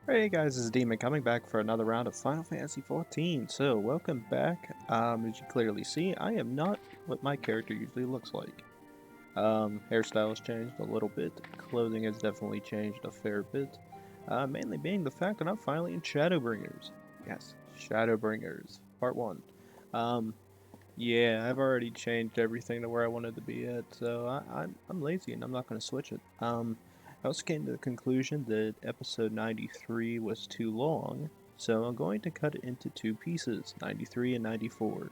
Hey guys, this is Demon coming back for another round of Final Fantasy XIV. So, welcome back. As you clearly see, I am not what my character usually looks like. Hairstyle has changed a little bit. Clothing has definitely changed a fair bit. Mainly being the fact that I'm finally in Shadowbringers. Yes, Shadowbringers, Part 1. Yeah, I've already changed everything to where I wanted to be at, so I'm lazy and I'm not going to switch it. I also came to the conclusion that episode 93 was too long, so I'm going to cut it into two pieces, 93 and 94.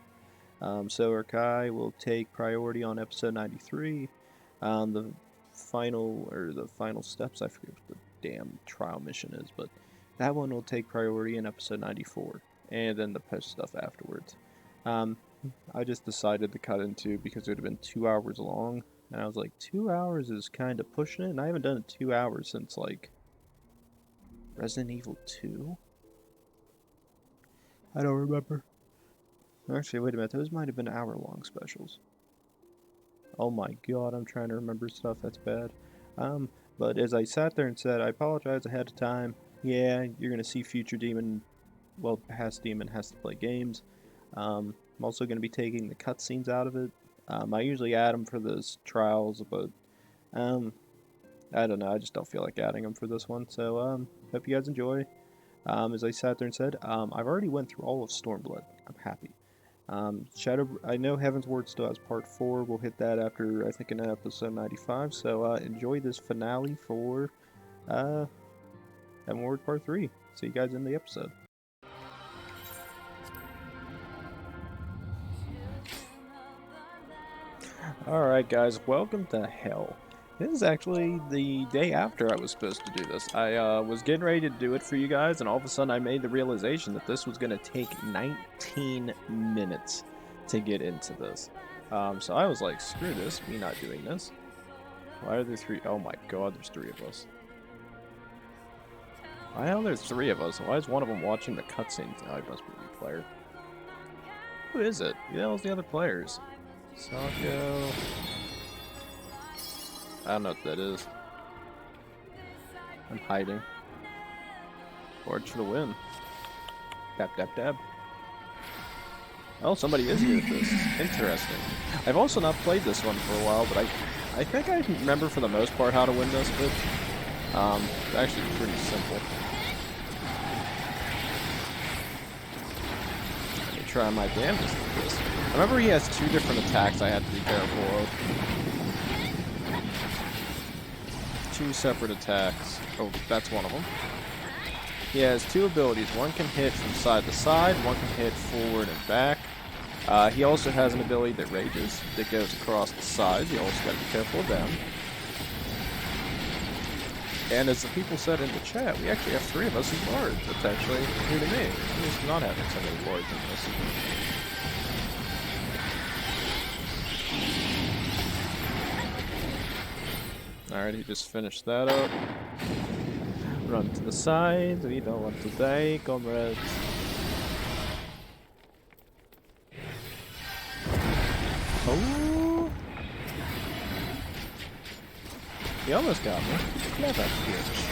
So Arkai will take priority on episode 93. The final steps, I forget what the damn trial mission is, but that one will take priority in episode 94, and then the post stuff afterwards. Um, I just decided to cut into because it would have been 2 hours long, and I was like, 2 hours is kind of pushing it, and I haven't done it 2 hours since like Resident Evil 2. I don't remember. Actually, wait a minute, those might have been hour-long specials. Oh my god, I'm trying to remember stuff, that's bad. But as I sat there and said, I apologize ahead of time. Yeah, you're gonna see future Demon, well, past Demon has to play games. I'm also going to be taking the cutscenes out of it. I usually add them for those trials, but I don't know. I just don't feel like adding them for this one. So hope you guys enjoy. As I sat there and said, I've already went through all of Stormblood. I'm happy. I know Heavensward still has part 4. We'll hit that after I think in episode 95. So enjoy this finale for Heavenward part 3. See you guys in the episode. Alright guys, welcome to Hell. This is actually the day after I was supposed to do this. I was getting ready to do it for you guys, and all of a sudden I made the realization that this was going to take 19 minutes to get into this. So I was like, screw this, me not doing this. Why are there three? Oh my god, there's 3 of us. Why hell there's 3 of us? Why is one of them watching the cutscenes? Oh, he must be a player. Who is it? Who the hell is the other players? Sako. I don't know what that is. I'm hiding. Forge for the win. Dab, dab, dab. Oh, somebody is here with this. Interesting. I've also not played this one for a while, but I think I remember for the most part how to win this, but it's actually pretty simple. Let me try my damnedest with this. I remember he has 2 different attacks I had to be careful of. 2 separate attacks. Oh, that's one of them. He has 2 abilities. One can hit from side to side, one can hit forward and back. He also has an ability that rages, that goes across the sides. You also gotta be careful of them. And as the people said in the chat, we actually have 3 of us as bards. That's actually new to me. I'm used to not having so many bards in this. Alright, he just finished that up. Run to the side, we don't want to die, comrades. Oh! He almost got me. Clever bitch.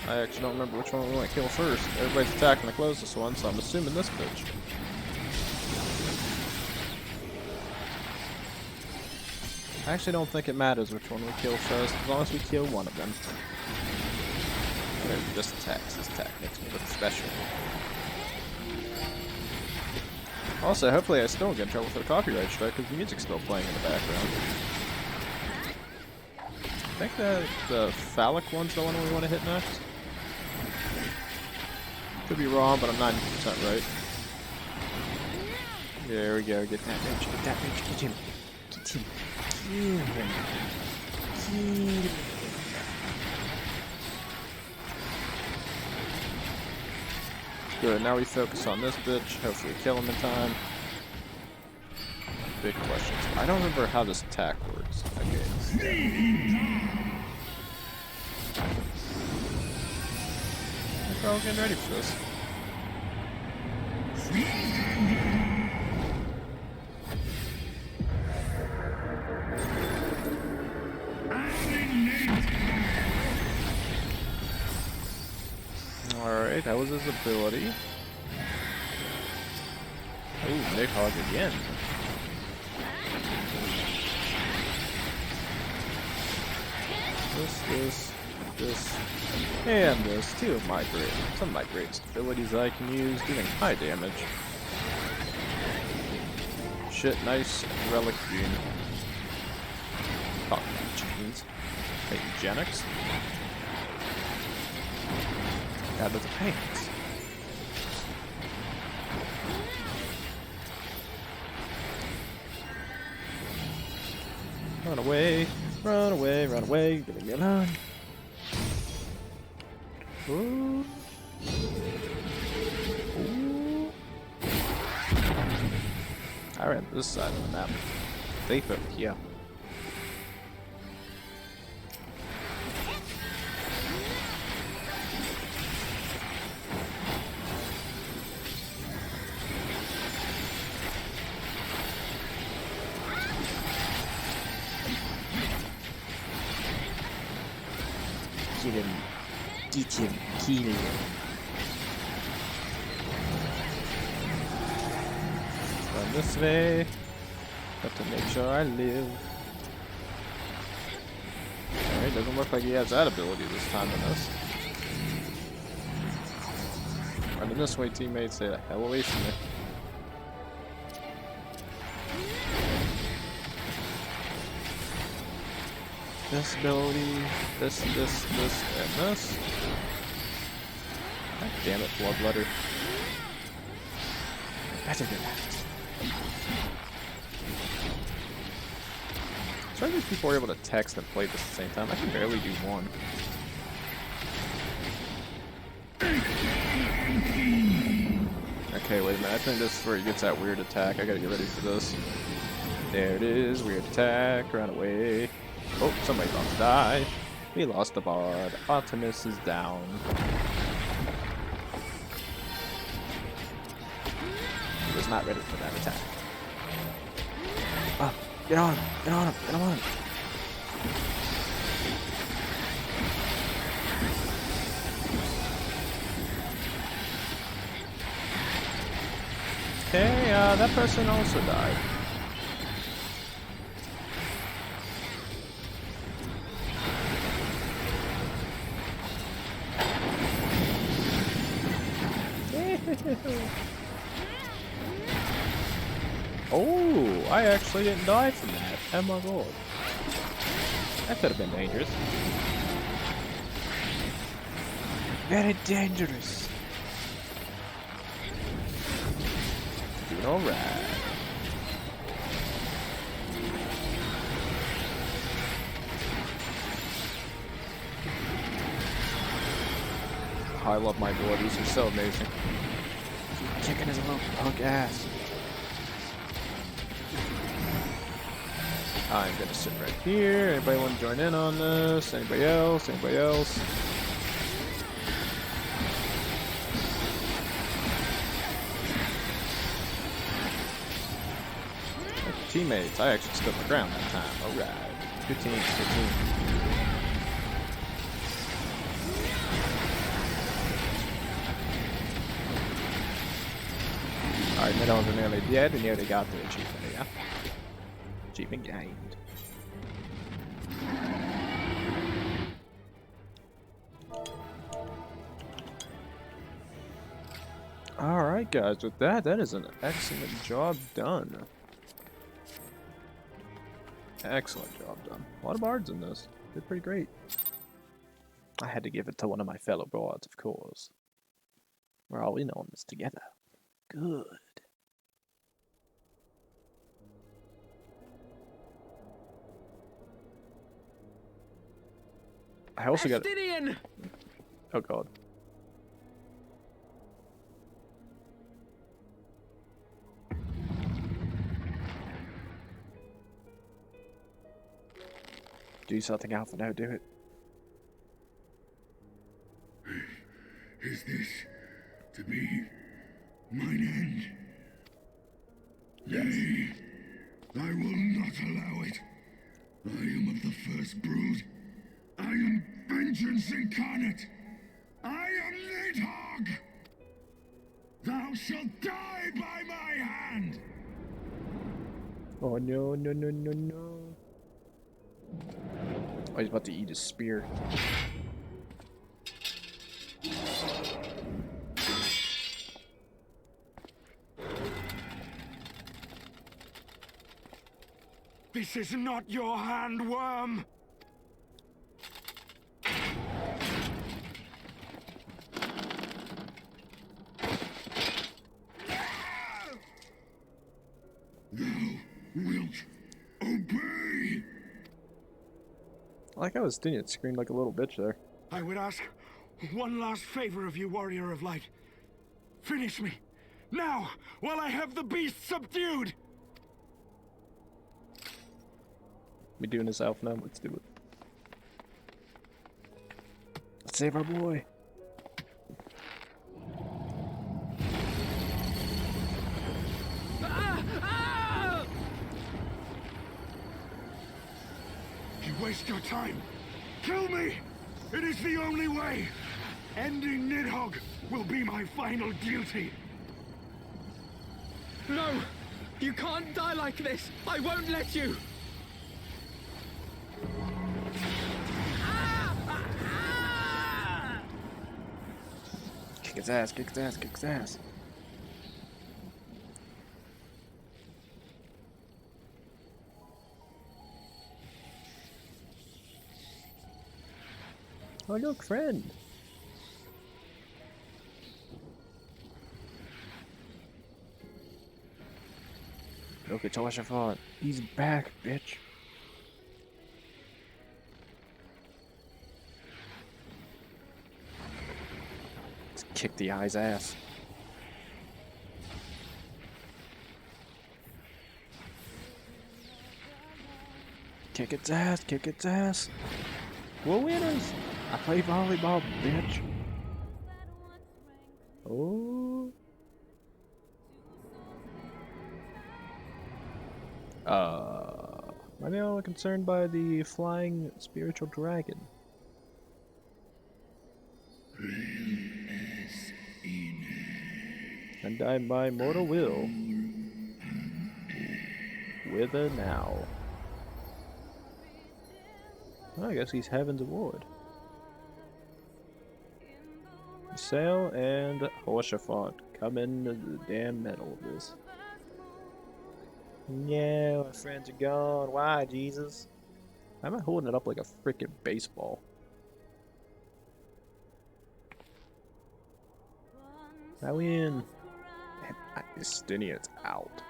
I actually don't remember which one we want to kill first. Everybody's attacking the closest one, so I'm assuming this bitch. I actually don't think it matters which one we kill first, as long as we kill one of them. Whatever, just attacks. This attack makes me look special. Also, hopefully I still don't get in trouble for the copyright strike, because the music's still playing in the background. I think that the phallic one's the one we want to hit next. Could be wrong, but I'm 90% right. There we go, get that rage, get him. Get him. Kill him. Kill him. Good, now we focus on this bitch. Hopefully kill him in time. Big questions. I don't remember how this attack works. Okay. We're all getting ready for this. Alright, that was his ability. Ooh, Nick Hog again. This, and this. Some of my greatest abilities I can use, doing high damage. Shit, nice relic beam. Oh, jeez. Hey, Genix. God, that's a pain. Run away, run away, run away, leave me alone. Ooh. Ooh. I ran this side of the map. Safe over here. Get him, kill him. Run this way. Got to make sure I live. Alright, doesn't look like he has that ability this time in this. Running this way, teammates. Stay the hell away from me. This ability, this, and this. God damn it, Bloodletter. Better than that. Some of these people are able to text and play this at the same time. I can barely do one. Okay, wait a minute. I think this is where he gets that weird attack. I gotta get ready for this. There it is. Weird attack. Run away. Oh, somebody's about to die. We lost the bard. Optimus is down. He was not ready for that attack. Oh, get on him! Get on him! Get on him! Okay, that person also died. Oh, I actually didn't die from that. Oh my god. That could have been dangerous. Very dangerous. Doing alright. I love my abilities, they're so amazing. Kicking his little punk ass. I'm gonna sit right here. Anybody want to join in on this? Anybody else? Anybody else? Teammates, I actually stood my ground that time. Alright. Good team, good team. Alright, Middles are nearly dead and nearly got the achievement, yeah? Achievement gained. Alright guys, with that is an excellent job done. Excellent job done. A lot of bards in this. Did pretty great. I had to give it to one of my fellow bards, of course. We're all in on this together. Good. I also got. Oh god. Do something, Alpha. No, do it. Is this to be mine end? Nay, I will not allow it. I am of the first brood. I am vengeance incarnate. I am Neidhogg! dog! Thou shalt die by my hand! Oh no, no, no, no, no. Oh, he's about to eat his spear. This is not your hand, worm! Thou wilt obey! I like how Ascians screamed like a little bitch there. I would ask one last favor of you, warrior of light. Finish me, now, while I have the beast subdued! We doing this elf now? Let's do it. Let's save our boy. You waste your time. Kill me! It is the only way! Ending Nidhogg will be my final duty! No! You can't die like this! I won't let you! Kick his ass, kick his ass, kick his ass. Oh look, friend. Look, it's Oshafon. He's back, bitch. Let's kick the eye's ass. Kick its ass, kick its ass. We're winners. I play volleyball, bitch. Oh. Maybe I'm concerned by the flying spiritual dragon. And I by mortal will wither now. Well, I guess he's Heavensward. Sail and Hoshafont come in the damn middle of this. No, my friends are gone. Why, Jesus? Why am I holding it up like a freaking baseball? I win. Ascians out.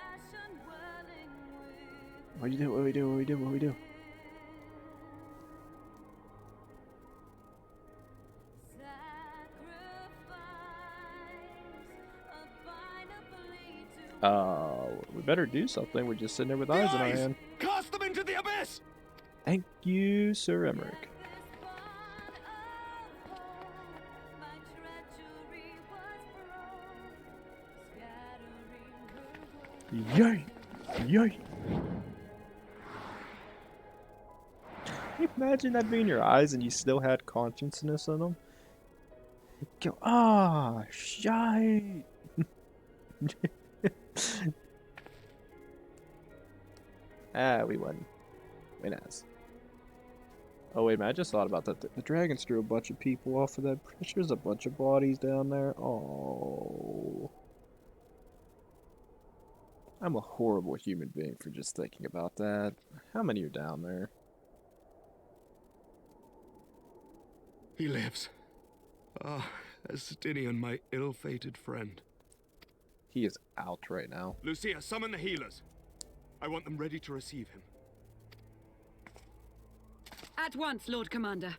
What do you do? What do we do? What do we do? What do we do? We better do something. We're just sitting there with eyes in our hand. Cast them into the abyss! Thank you, Sir Emmerich. Yay! Yay! Imagine that being your eyes and you still had consciousness in them. Go, ah, shite! We won. Winners. Oh wait a minute, I just thought about that. The dragons threw a bunch of people off of that bridge. There's a bunch of bodies down there. Oh. I'm a horrible human being for just thinking about that. How many are down there? He lives. Ah, Ascians, my ill-fated friend. He is out right now. Lucia, summon the healers. I want them ready to receive him. At once, Lord Commander.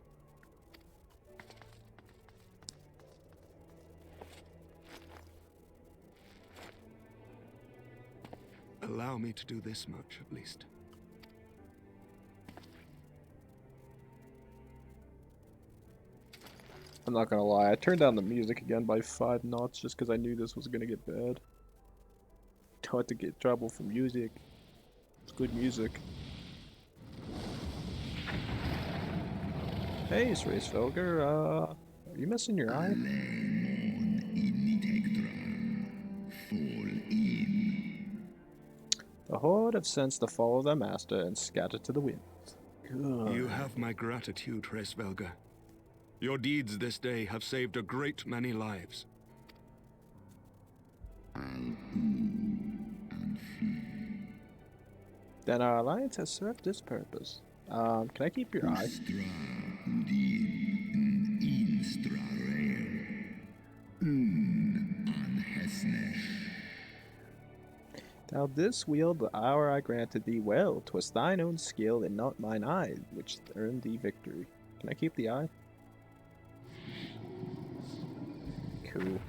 Allow me to do this much, at least. I'm not gonna lie, I turned down the music again by 5 knots just because I knew this was gonna get bad. Don't have to get in trouble for music. It's good music. Hey, Srace Felger, are you missing your eye? Lemon The horde have sensed the fall of their master and scattered to the winds. Good. You have my gratitude, Hraesvelga. Your deeds this day have saved a great many lives. Then our alliance has served its purpose. Can I keep your eye? Thou didst wield the hour I granted thee well. 'Twas thine own skill and not mine eye which earned thee victory. Can I keep the eye? Cool.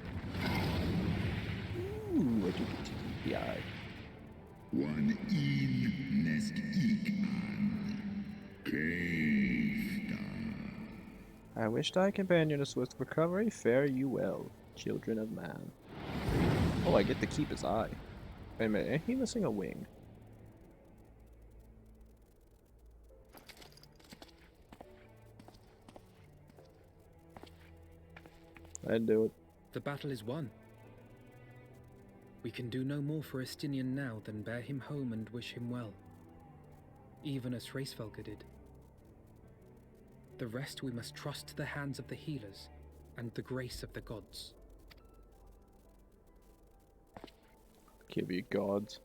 Ooh, I do get to keep the eye. I wished thy companion a swift recovery. Fare you well, children of man. Oh, I get to keep his eye. Wait a minute, ain't he missing a wing? I'd do it. The battle is won. We can do no more for Estinian now than bear him home and wish him well, even as Hraesvelga did. The rest we must trust to the hands of the healers and the grace of the gods. Give you gods.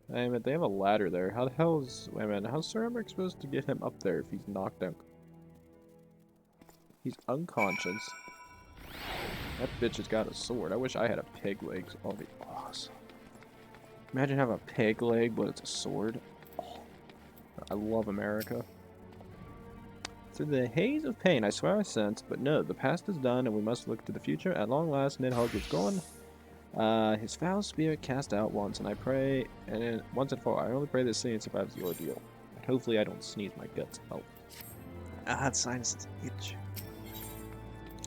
Wait a minute, they have a ladder there. How the hell is... Wait a minute, how's Sir Emmerich supposed to get him up there if he's knocked out? He's unconscious. That bitch has got a sword. I wish I had a peg leg. Oh, that'd be awesome. Imagine having a peg leg, but it's a sword. Oh, I love America. Through the haze of pain, I swear I sensed, but no, the past is done, and we must look to the future. At long last, Nidhogg is gone. His foul spirit cast out once, and I pray, and then once and for all, I only pray that Sinead survives the ordeal. And hopefully I don't sneeze my guts out. Ah, it's sinus itch.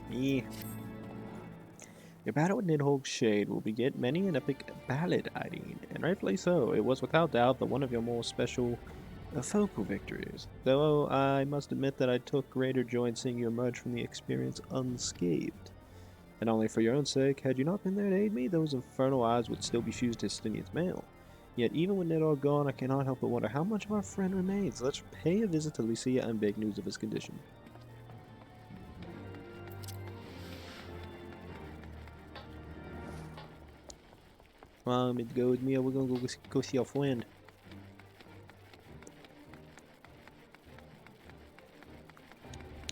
Me. Your battle with Nidhogg's Shade will beget many an epic ballad, Hydaelyn, and rightfully so. It was without doubt the one of your more special focal victories. Though I must admit that I took greater joy in seeing you emerge from the experience unscathed. And only for your own sake, had you not been there to aid me, those infernal eyes would still be fused to Estinian's mail. Yet even with Nidhogg gone, I cannot help but wonder how much of our friend remains. Let's pay a visit to Lycia and beg news of his condition. Come on, go with me, or we're gonna go see our friend.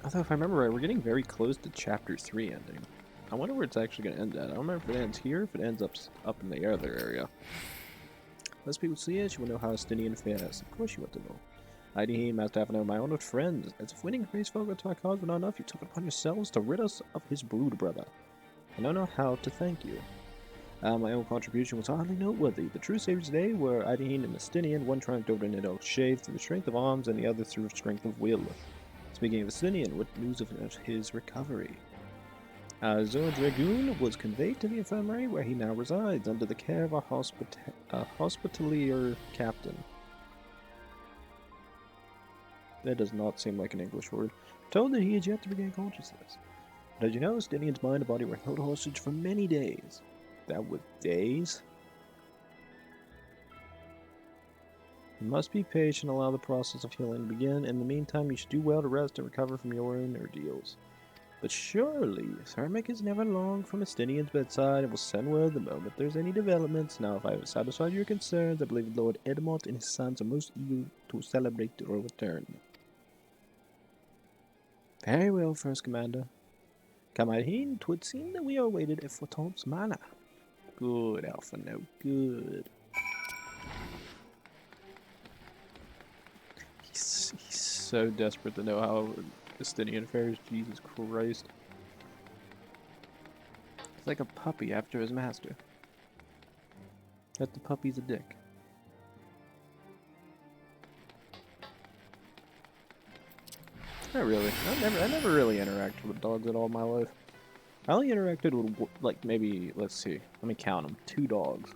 Although, if I remember right, we're getting very close to Chapter 3 ending. I wonder where it's actually going to end at. I don't remember if it ends here, if it ends up in the other area. Let's people see it, you will know how Estinian fares. Of course you want to know. Hydaelyn, Master Havana, my honored friend. As if winning Hraesvelga to our cause were not enough, you took it upon yourselves to rid us of his brood brother. I don't know how to thank you. My own contribution was hardly noteworthy. The true saviors today were Hydaelyn and Estinian, one triumphed over Nidhogg's Shade through the strength of arms, and the other through strength of will. Speaking of Estinian, what news of his recovery? Zord Dragoon was conveyed to the infirmary where he now resides, under the care of a hospitalier captain. That does not seem like an English word. Told that he is yet to regain consciousness. But as you know, Estinian's mind and body were held hostage for many days. That was days? You must be patient and allow the process of healing to begin. In the meantime, you should do well to rest and recover from your own ordeals. But surely, Sir Emmerich is never long from Estinian's bedside and will send word the moment there's any developments. Now, if I have satisfied your concerns, I believe Lord Edmont and his sons are most eager to celebrate your return. Very well, First Commander. Come Hydaelyn, 'twould seem that we are awaited at Fortolf's Manor. Good, Alpha, no, good. He's so desperate to know how Estinian fares, Jesus Christ. He's like a puppy after his master. That the puppy's a dick. Not really. I never really interacted with dogs at all in my life. I only interacted with, like, maybe, let's see, let me count them. 2 dogs.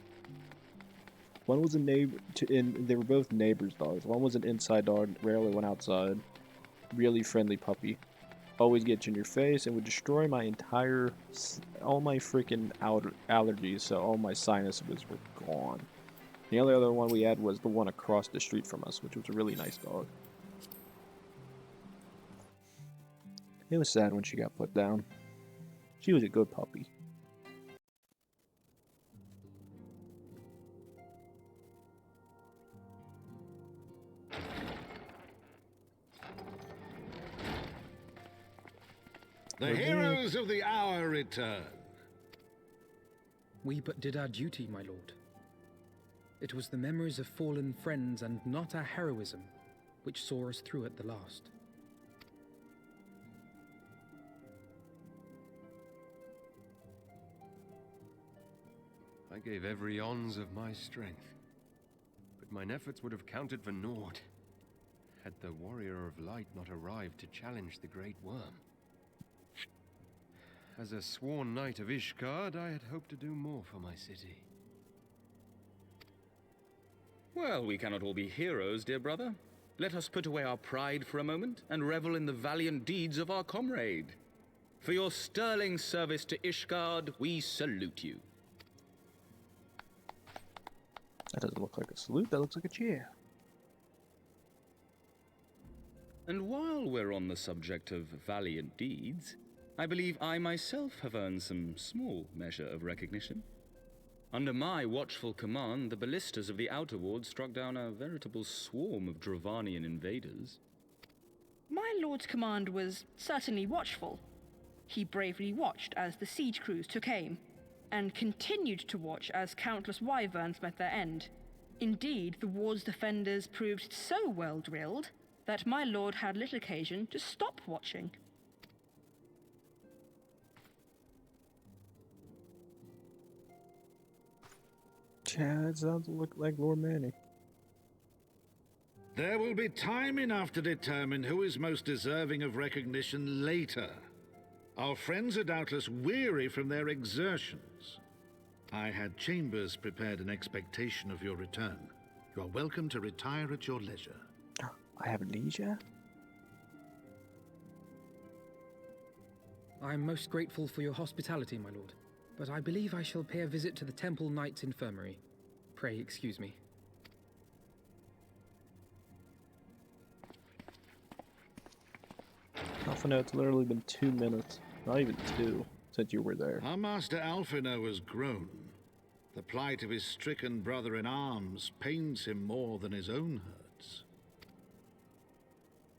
One was a neighbor, they were both neighbors' dogs. One was an inside dog, rarely went outside. Really friendly puppy. always gets in your face and would destroy my entire, all my freaking allergies, so all my sinuses were gone. The only other one we had was the one across the street from us, which was a really nice dog. It was sad when she got put down. She was a good puppy. The heroes of the hour return. We but did our duty, my lord. It was the memories of fallen friends and not our heroism which saw us through at the last. I gave every ounce of my strength, but mine efforts would have counted for naught had the Warrior of Light not arrived to challenge the Great Worm. As a sworn knight of Ishgard, I had hoped to do more for my city. Well, we cannot all be heroes, dear brother. Let us put away our pride for a moment and revel in the valiant deeds of our comrade. For your sterling service to Ishgard, we salute you. That doesn't look like a salute, that looks like a cheer. And while we're on the subject of valiant deeds, I believe I myself have earned some small measure of recognition. Under my watchful command, the ballistas of the Outer Ward struck down a veritable swarm of Dravanian invaders. My lord's command was certainly watchful. He bravely watched as the siege crews took aim, and continued to watch as countless wyverns met their end. Indeed, the ward's defenders proved so well drilled that my lord had little occasion to stop watching. Yeah, it sounds like Lord Manny. There will be time enough to determine who is most deserving of recognition later. Our friends are doubtless weary from their exertions. I had chambers prepared in expectation of your return. You are welcome to retire at your leisure. I have leisure? I am most grateful for your hospitality, my lord, but I believe I shall pay a visit to the Temple Knight's Infirmary. Pray excuse me. Alphino, it's literally been 2 minutes, not even 2, since you were there. Our master Alphino has grown. The plight of his stricken brother-in-arms pains him more than his own hurts.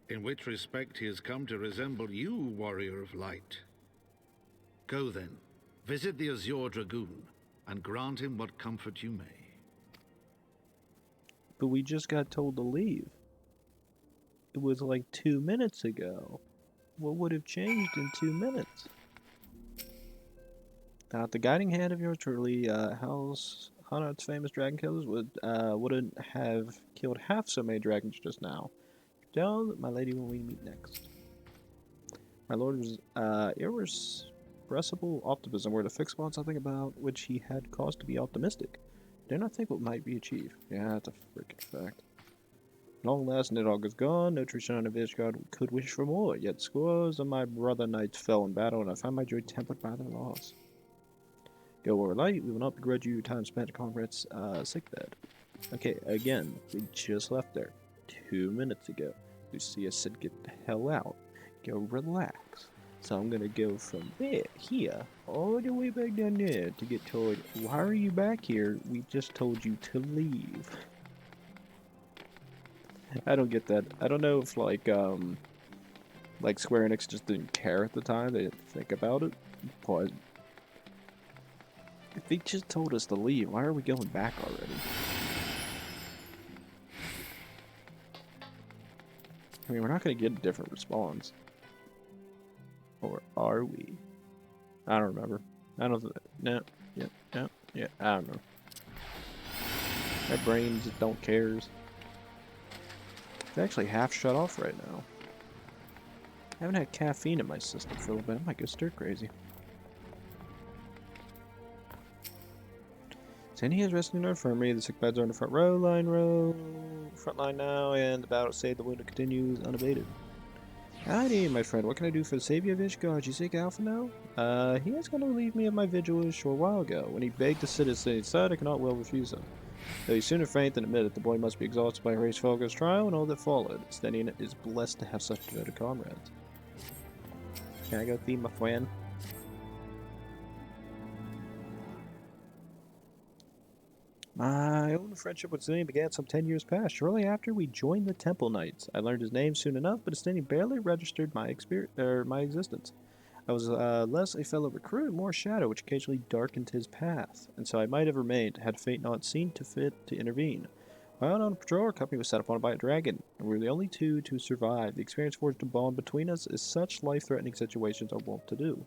In which respect he has come to resemble you, Warrior of Light. Go then, visit the Azure Dragoon, and grant him what comfort you may. But we just got told to leave. It was like 2 minutes ago. What would have changed in 2 minutes? The guiding hand of yours truly, House Hanat's famous dragon killers wouldn't have killed half so many dragons just now. Tell my lady when we meet next. My lord was irrepressible optimism were to fix upon something about which he had cause to be optimistic. Dare not think what might be achieved. Yeah, that's a freaking fact. Long last, Nidhogg is gone. No true son of Ishgard could wish for more. Yet scores of my brother knights fell in battle, and I find my joy tempered by their loss. Go or light, we will not begrudge you time spent at Conrad's sickbed. Okay, again, we just left there 2 minutes ago. Lucia said get the hell out. Go relax. So I'm gonna go from here, all the way back down there to get told, why are you back here? We just told you to leave. I don't get that. I don't know if like Square Enix just didn't care at the time, they didn't think about it, but if they just told us to leave, why are we going back already? I mean, we're not going to get a different response. Or are we? I don't remember. I don't... No. Yeah. I don't know. My brain just don't cares. It's actually half shut off right now. I haven't had caffeine in my system for a little bit. I might go stir crazy. Sandy is resting in our infirmary. The sick beds are in the front line now, and the battle to save the wounded continues unabated. Howdy, my friend. What can I do for the savior of Ishgard? You seek Alpha now? He was going to relieve me of my vigil a short while ago. When he begged to sit at his side, I cannot well refuse him. Though he sooner faint than admit it, the boy must be exhausted by Hraesvelgur's trial and all that followed. Stenian is blessed to have such devoted comrades. Can I go thee, my friend? My own friendship with Stenian began some 10 years past. Shortly after, we joined the Temple Knights. I learned his name soon enough, but Stenian barely registered my existence. I was less a fellow recruit and more a shadow, which occasionally darkened his path, and so I might have remained had fate not seen to fit to intervene. While on patrol, our company was set upon by a dragon, and we were the only two to survive. The experience forged a bond between us, as such life-threatening situations are wont to do.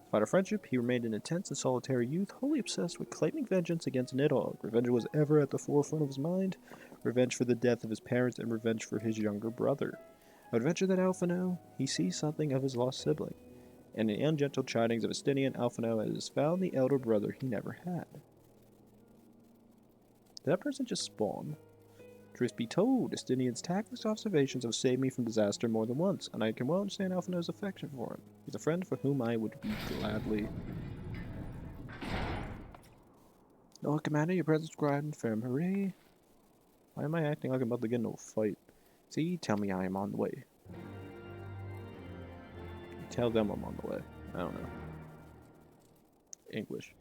Despite our friendship, he remained an intense and solitary youth, wholly obsessed with claiming vengeance against Nidhogg. Revenge was ever at the forefront of his mind, revenge for the death of his parents, and revenge for his younger brother. I would venture that Alphino, he sees something of his lost sibling, and in the ungentle chidings of Estinian, Alphino has found the elder brother he never had. Did that person just spawn? Truth be told, Estinian's tactless observations have saved me from disaster more than once, and I can well understand Alphino's affection for him. He's a friend for whom I would be gladly. Lord Commander, your presence required infirmary. Why am I acting like I'm about to get into a fight? See, tell me I am on the way. Tell them I'm on the way. I don't know. English.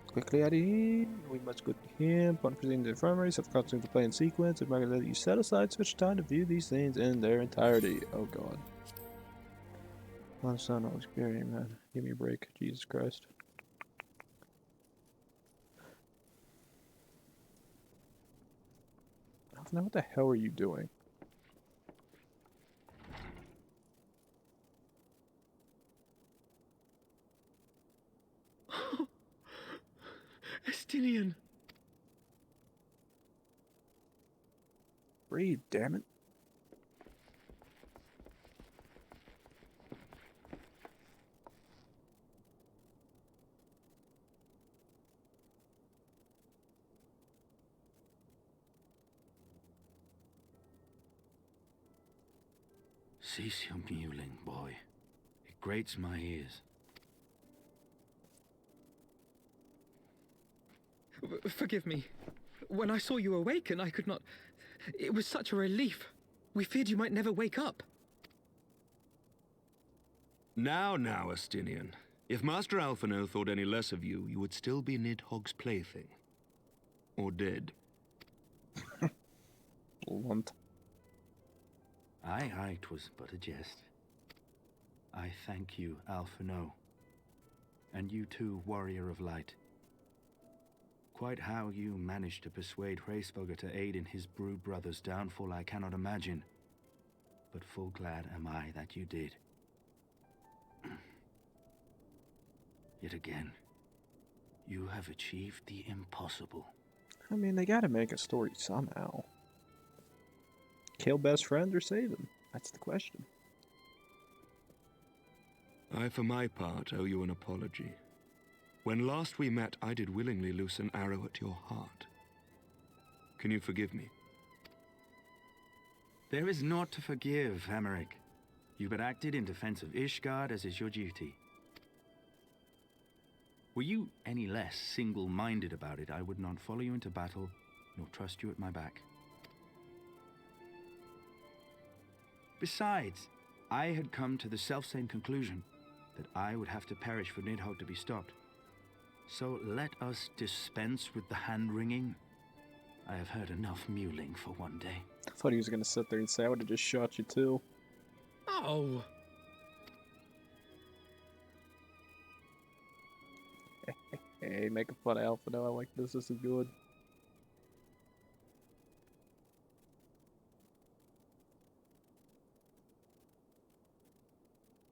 Quickly out of here. We must go to him. Upon proceeding to the infirmary, suffer consequences to play in sequence. It's recommended that you set aside sufficient time to view these things in their entirety. Oh god. Oh son, I was scary, man. Give me a break. Jesus Christ. I don't know what the hell are you doing? Estinian! Breathe, damn it. Cease your mewling, boy. It grates my ears. Forgive me. When I saw you awaken, I could not... It was such a relief. We feared you might never wake up. Now, Estinian. If Master Alphino thought any less of you, you would still be Nidhogg's plaything. Or dead. Blunt. Aye, 'twas but a jest. I thank you, Alphino. And you too, Warrior of Light. Quite how you managed to persuade Hraesvelgur to aid in his brood brother's downfall I cannot imagine. But full glad am I that you did. Yet again, you have achieved the impossible. I mean, they gotta make a story somehow. Kill best friend or save him? That's the question. I, for my part, owe you an apology. When last we met, I did willingly loose an arrow at your heart. Can you forgive me? There is naught to forgive, Emmerich. You but acted in defense of Ishgard as is your duty. Were you any less single-minded about it, I would not follow you into battle, nor trust you at my back. Besides, I had come to the self-same conclusion that I would have to perish for Nidhogg to be stopped. So let us dispense with the hand-wringing. I have heard enough mewling for one day. I thought he was gonna sit there and say, I would have just shot you too. Oh! Hey, making fun of Alpha now. I like this. This is good.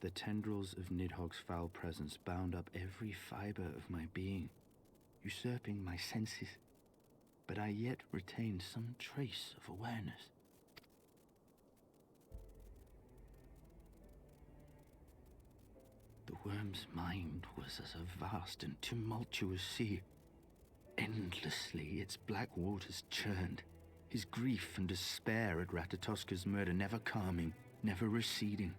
The tendrils of Nidhogg's foul presence bound up every fiber of my being, usurping my senses, but I yet retained some trace of awareness. The worm's mind was as a vast and tumultuous sea. Endlessly its black waters churned, his grief and despair at Ratatoska's murder never calming, never receding.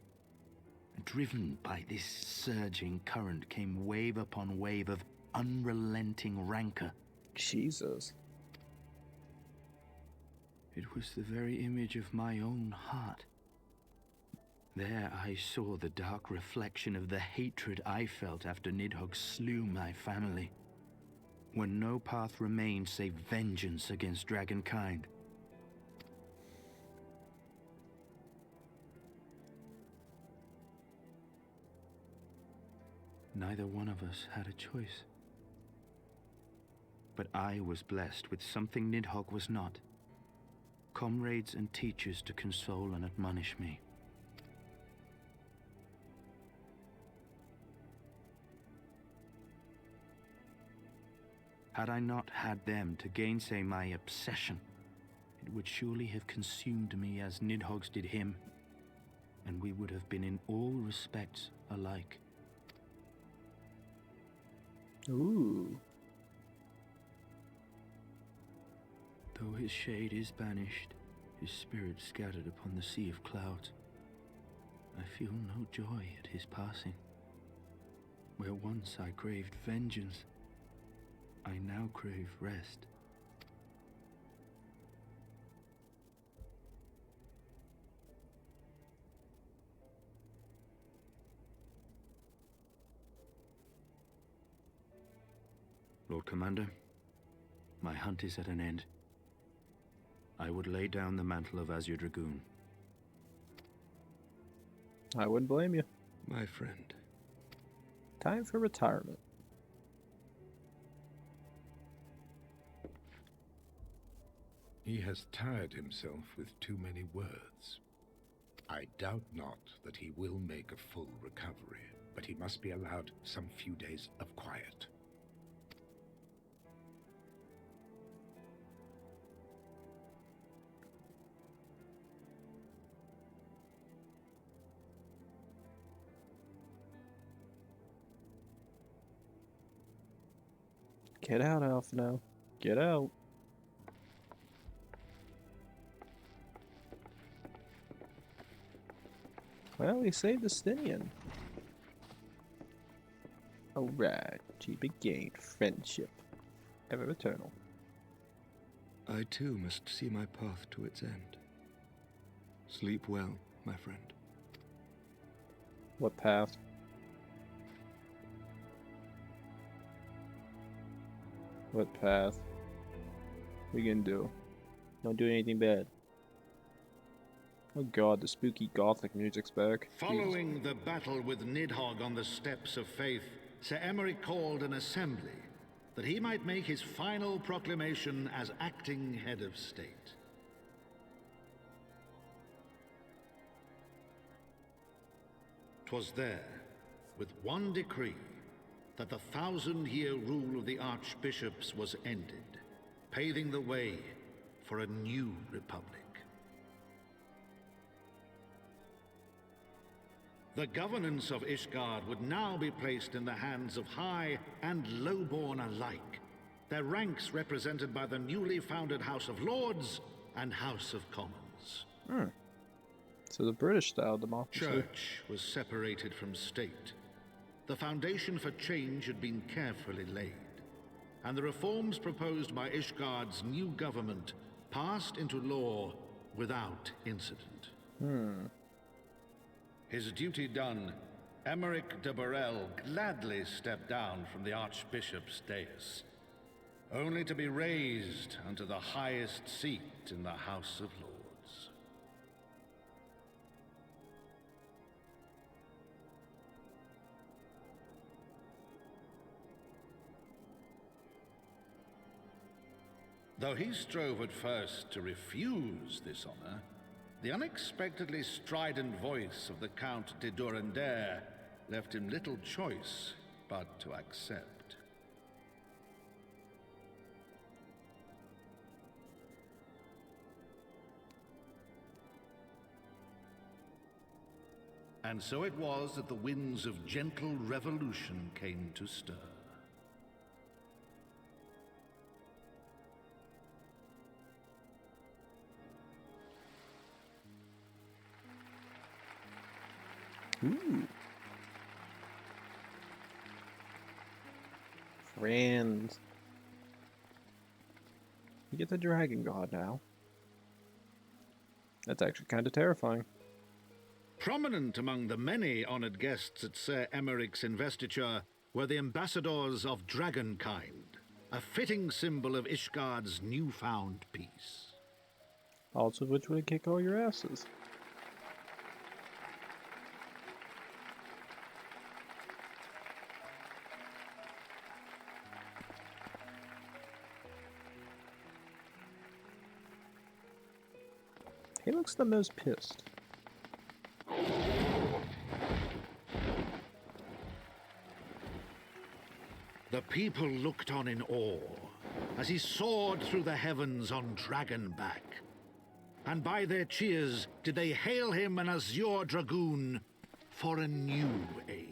Driven by this surging current came wave upon wave of unrelenting rancor. Jesus. It was the very image of my own heart. There I saw the dark reflection of the hatred I felt after Nidhogg slew my family, when no path remained save vengeance against dragonkind. Neither one of us had a choice. But I was blessed with something Nidhogg was not. Comrades and teachers to console and admonish me. Had I not had them to gainsay my obsession, it would surely have consumed me as Nidhogg's did him, and we would have been in all respects alike. Ooh. Though his shade is banished, his spirit scattered upon the sea of clouds, I feel no joy at his passing. Where once I craved vengeance, I now crave rest. Lord Commander, my hunt is at an end. I would lay down the mantle of Azure Dragoon. I wouldn't blame you. My friend. Time for retirement. He has tired himself with too many words. I doubt not that he will make a full recovery, but he must be allowed some few days of quiet. Get out, Alpha now. Get out. Well, he saved the Stinian. Alright, achieve gained. Friendship. Ever eternal. I too must see my path to its end. Sleep well, my friend. What path? What path? What are you gonna do? Don't do anything bad. Oh god, the spooky gothic music's back. Following the battle with Nidhogg on the Steps of Faith, Sir Emeric called an assembly that he might make his final proclamation as acting head of state. 'Twas there, with one decree, that the 1,000-year rule of the archbishops was ended, paving the way for a new republic. The governance of Ishgard would now be placed in the hands of high and lowborn alike, their ranks represented by the newly founded House of Lords and House of Commons. So the British-style democracy. Church was separated from state. The foundation for change had been carefully laid, and the reforms proposed by Ishgard's new government passed into law without incident. His duty done, Emeric de Burrell gladly stepped down from the Archbishop's dais, only to be raised unto the highest seat in the House of Lords. Though he strove at first to refuse this honor, the unexpectedly strident voice of the Count de Durandare left him little choice but to accept. And so it was that the winds of gentle revolution came to stir. Ooh. Friends. You get the Dragon God now. That's actually kind of terrifying. Prominent among the many honoured guests at Sir Emeric's investiture were the ambassadors of Dragonkind, a fitting symbol of Ishgard's newfound peace. Also, which would kick all your asses. He looks the most pissed. The people looked on in awe as he soared through the heavens on Dragonback. And by their cheers did they hail him an Azure Dragoon for a new age.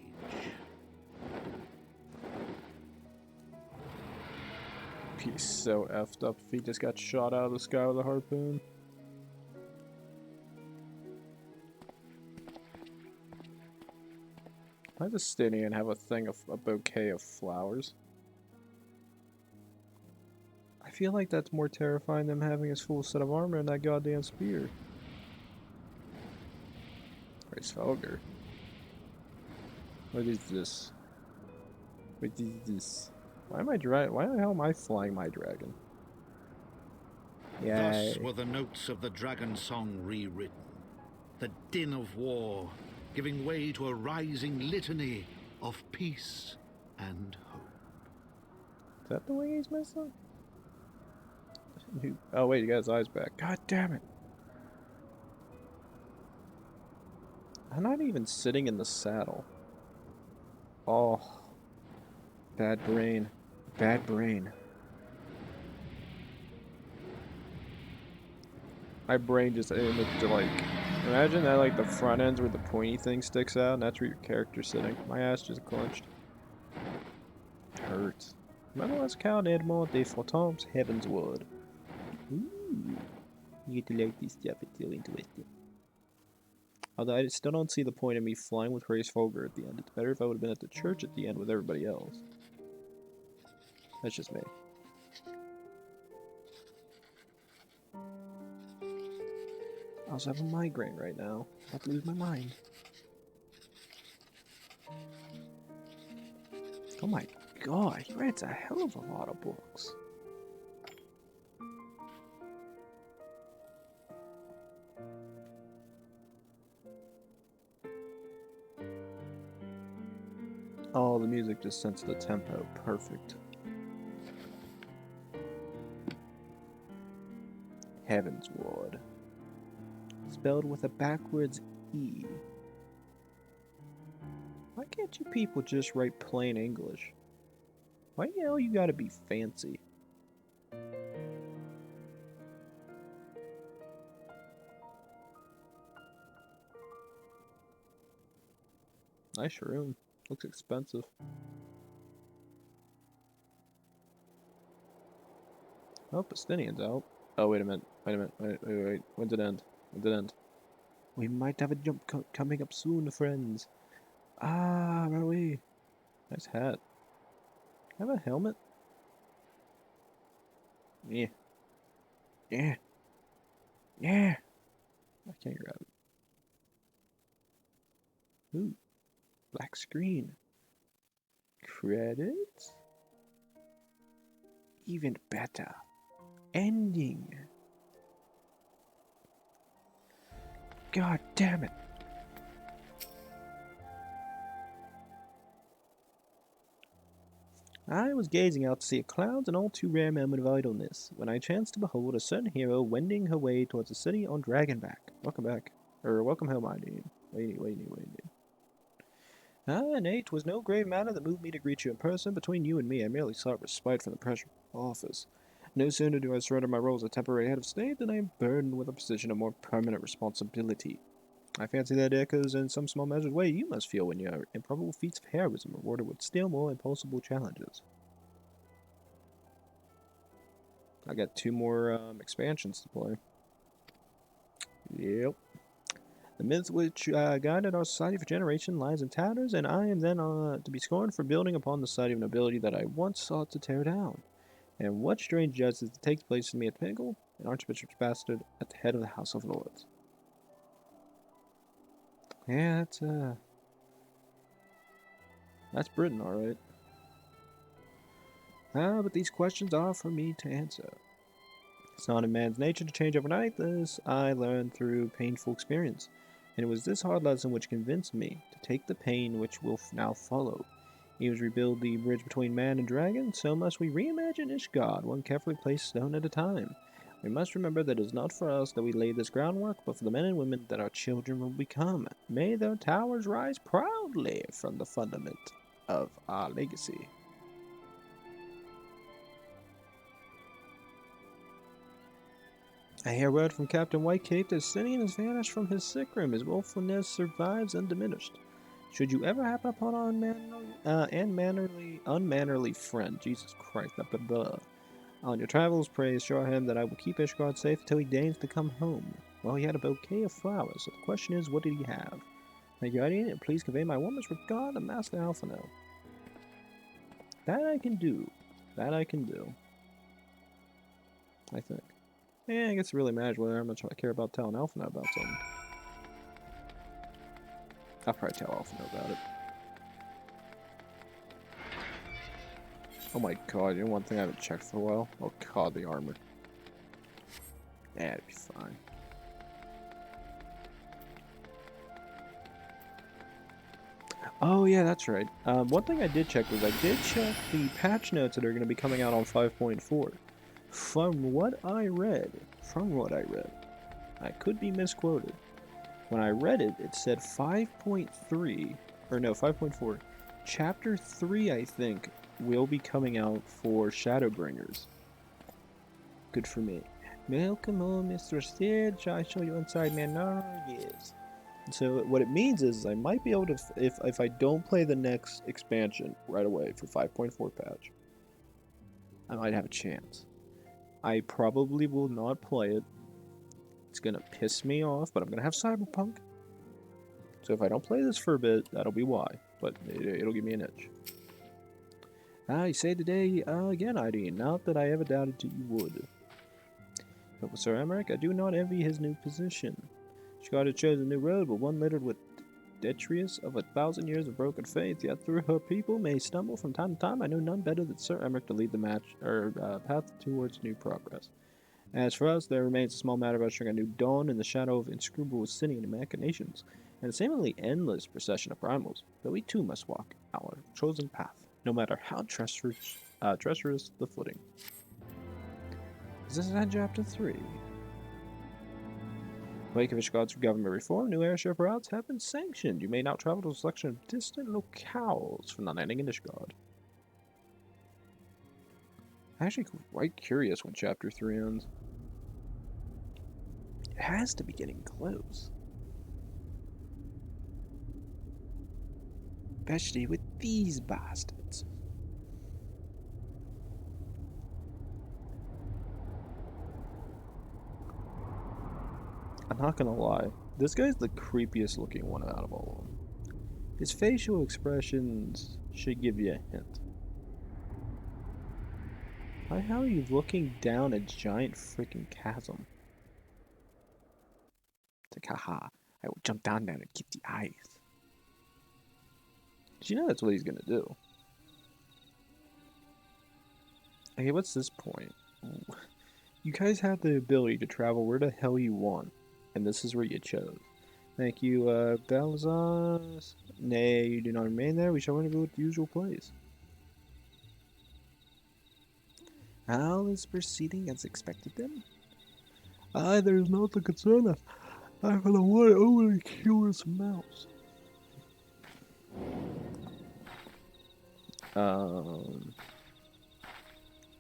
He's so effed up if he just got shot out of the sky with a harpoon. Why does Stynian have a thing of a bouquet of flowers? I feel like that's more terrifying than having his full set of armor and that goddamn spear. Where's Felger? What is this? What is this? Why the hell am I flying my dragon? Yeah. Thus were the notes of the dragon song rewritten. The din of war, giving way to a rising litany of peace and hope. Is that the way he's missing? Oh wait, he got his eyes back. God damn it. I'm not even sitting in the saddle. Oh. Bad brain. Bad brain. My brain just imaged like... Imagine that like the front end's where the pointy thing sticks out and that's where your character's sitting. My ass just clenched. It hurts. Nonetheless, Count Edmond de Fortemps, Heavensward. Ooh. You get to like this stuff, it's so interesting. Although I still don't see the point of me flying with Hraesvelgr at the end. It's better if I would have been at the church at the end with everybody else. That's just me. I also have a migraine right now. I'm about to lose my mind. Oh my god, he writes a hell of a lot of books. Oh, the music just sets the tempo perfect. Heavensward. Spelled with a backwards E. Why can't you people just write plain English? Why the hell you gotta be fancy? Nice room. Looks expensive. Oh, Pastinian's out. Oh, wait a minute. Wait. When's it end? When's it end? We might have a jump coming up soon, friends. Ah, right away. Nice hat. Have a helmet? Yeah. Yeah. Yeah. I can't grab it. Ooh. Black screen. Credits? Even better. Ending. God damn it. I was gazing out to see a clouds and all too rare moment of idleness, when I chanced to behold a certain hero wending her way towards the city on Dragonback. Welcome back. Or welcome home, I mean. Waiting. Ah, nay, 'twas no grave matter that moved me to greet you in person. Between you and me, I merely sought respite from the pressure of office. No sooner do I surrender my role as a temporary head of state than I am burdened with a position of more permanent responsibility. I fancy that echoes in some small measured way you must feel when your improbable feats of heroism are rewarded with still more impossible challenges. I got 2 more expansions to play. Yep. The myth which guided our society for generations lies in tatters, and I am then to be scorned for building upon the society of nobility that I once sought to tear down. And what strange justice takes place in me at Pinnacle, an archbishop's bastard at the head of the House of Lords. Yeah, that's Britain, alright. But these questions are for me to answer. It's not in man's nature to change overnight. This I learned through painful experience. And it was this hard lesson which convinced me to take the pain which will now follow. Even as we build the bridge between man and dragon, so must we reimagine Ishgard, one carefully placed stone at a time. We must remember that it is not for us that we lay this groundwork, but for the men and women that our children will become. May their towers rise proudly from the fundament of our legacy. I hear word from Captain Whitecape that Sinian has vanished from his sick room. His willfulness survives undiminished. Should you ever happen upon an unmannerly friend, Jesus Christ, on your travels, pray assure him that I will keep Ishgard safe until he deigns to come home. Well, he had a bouquet of flowers, so the question is, what did he have? My guardian, and please convey my warmest regard to Master Alphino. That I can do. I think. Yeah, I guess it really matters whether how much I care about telling Alphino about something. I'll probably tell Alphino about it. Oh my god, you know one thing I haven't checked for a while? Oh god, the armor. Yeah, it'd be fine. Oh yeah, that's right. One thing I did check was I did check the patch notes that are going to be coming out on 5.4. From what I read, I could be misquoted. When I read it, it said 5.3, or no, 5.4. Chapter 3, I think, will be coming out for Shadowbringers. Good for me. Welcome home, Mr. Zhed. Shall I show you inside Manor? Yes. So what it means is I might be able to, if I don't play the next expansion right away for 5.4 patch, I might have a chance. I probably will not play it. It's gonna piss me off, but I'm gonna have Cyberpunk. So if I don't play this for a bit, that'll be why. But it'll give me an itch. I say today again, Hydaelyn, not that I ever doubted you would. But with Sir Emmerich, I do not envy his new position. Ishgard had chosen a new road, but one littered with detritus of 1,000 years of broken faith. Yet through her people may stumble from time to time. I know none better than Sir Emmerich to lead the path towards new progress. As for us, there remains a small matter of ushering a new dawn in the shadow of inscrutable Ascian machinations, and a seemingly endless procession of primals. But we too must walk our chosen path, no matter how treacherous the footing. Is this in chapter 3? Wake of Ishgard's government reform, new airship routes have been sanctioned. You may now travel to a selection of distant locales from the landing in Ishgard. I'm actually quite curious when chapter 3 ends. It has to be getting close. Especially with these bastards. I'm not gonna lie, this guy's the creepiest looking one out of all of them. His facial expressions should give you a hint. How are you looking down a giant freaking chasm? It's like, haha, I will jump down there and get the eyes. Did you know that's what he's gonna do? Okay, what's this point? You guys have the ability to travel where the hell you want, and this is where you chose. Thank you, Balazars. Nay, you do not remain there. We shall rendezvous at the usual place. All is proceeding as expected then? There is not the concern that I have a one overly curious mouse.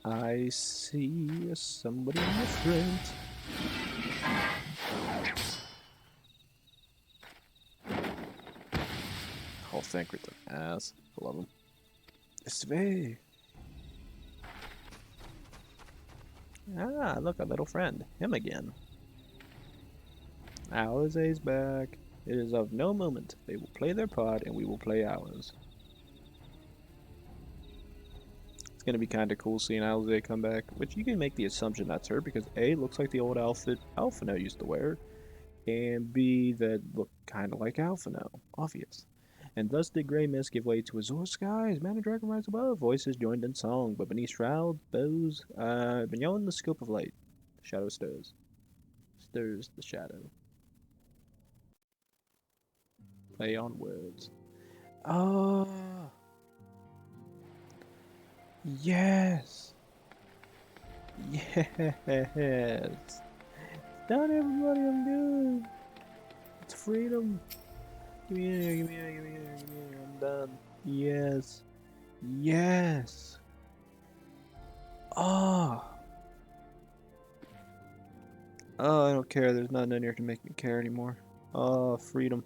I see somebody different. Oh, thank you, ass. I love him. Svei. Ah, look, a little friend. Him again. Alize's back. It is of no moment. They will play their part, and we will play ours. It's gonna be kind of cool seeing Eorzea come back, which you can make the assumption that's her, because A, looks like the old outfit Alphinaud used to wear, and B, that look kind of like Alphinaud. Obvious. And thus did grey mist give way to azure skies, man and dragon rise above, voices joined in song, but beneath shrouds, bows, beyond the scope of light, the shadow stirs the shadow. Play on words. Oh, yes, yes. Done, everybody. I'm good. It's freedom. Give me here. Give me here. Give me here. Give me here. I'm done. Yes, yes. Oh. Oh, I don't care. There's nothing in here to make me care anymore. Oh, freedom.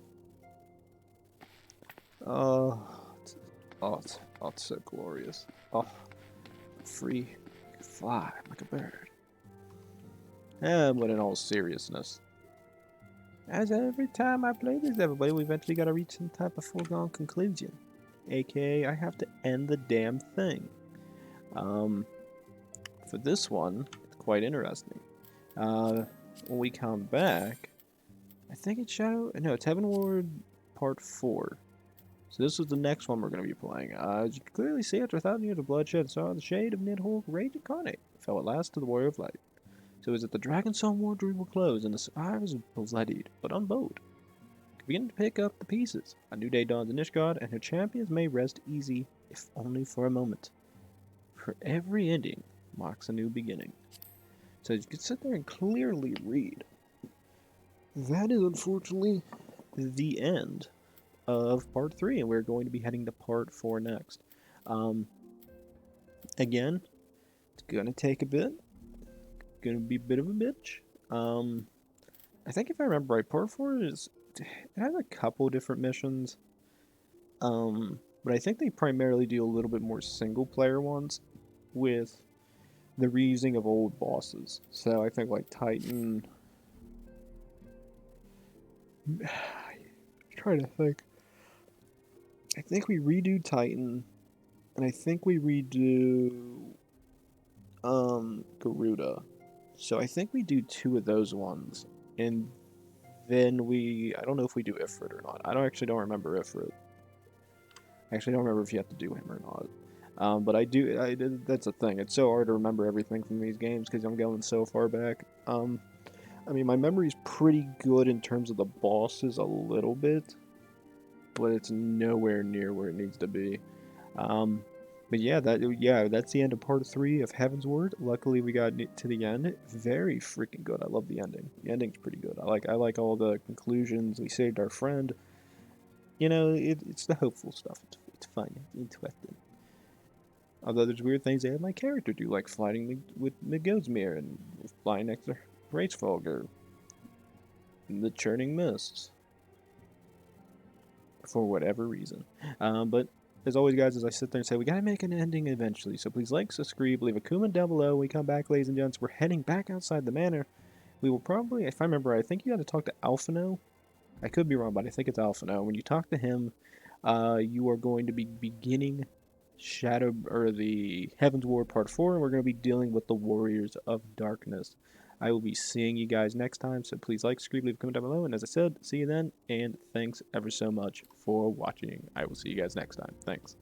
Oh, it's so glorious. Oh, free, fly like a bird. But in all seriousness, as every time I play this, everybody, we eventually got to reach some type of foregone conclusion, aka I have to end the damn thing. For this one, it's quite interesting. When we come back, I think it's it's Heavensward Part 4. So this is the next one we're going to be playing. As you can clearly see, after 1,000 years of bloodshed, saw the shade of Nidhogg rage incarnate, fell at last to the Warrior of Light. So is it the Dragonstone War dream will close, and the survivors are bloodied, but unbold, begin to pick up the pieces. A new day dawns in Ishgard, and her champions may rest easy, if only for a moment. For every ending marks a new beginning. So you can sit there and clearly read. That is unfortunately the end of Part 3, and we're going to be heading to Part 4 next. Again, it's gonna take a bit. Gonna be a bit of a bitch. I think if I remember right, Part 4 it has a couple different missions. But I think they primarily do a little bit more single-player ones with the reusing of old bosses. So I think like Titan. Trying to think. I think we redo Titan, and I think we redo Garuda. So I think we do 2 of those ones, and then I don't know if we do Ifrit or not. I don't remember Ifrit. I actually don't remember if you have to do him or not. But that's the thing. It's so hard to remember everything from these games because I'm going so far back. I mean, my memory's pretty good in terms of the bosses a little bit, but it's nowhere near where it needs to be. But yeah, that's the end of Part 3 of Heavensward. Luckily, we got to the end. Very freaking good. I love the ending. The ending's pretty good. I like all the conclusions. We saved our friend. You know, it's the hopeful stuff. It's fun. It's interesting. Although there's weird things they had my character do, like flying with Midgårdsmere and flying next to Hraesvelgr. The churning mists. For whatever reason. But as always, guys, as I sit there and say, we gotta make an ending eventually. So please like, subscribe, leave a comment down below. When we come back, ladies and gents, we're heading back outside the manor. We will probably, if I remember right, I think you got to talk to Alphinaud. I could be wrong, but I think it's Alphinaud. When you talk to him, you are going to be beginning the Heavensward Part 4, and we're going to be dealing with the Warriors of Darkness. I will be seeing you guys next time, so please like, subscribe, leave a comment down below, and as I said, see you then, and thanks ever so much for watching. I will see you guys next time. Thanks.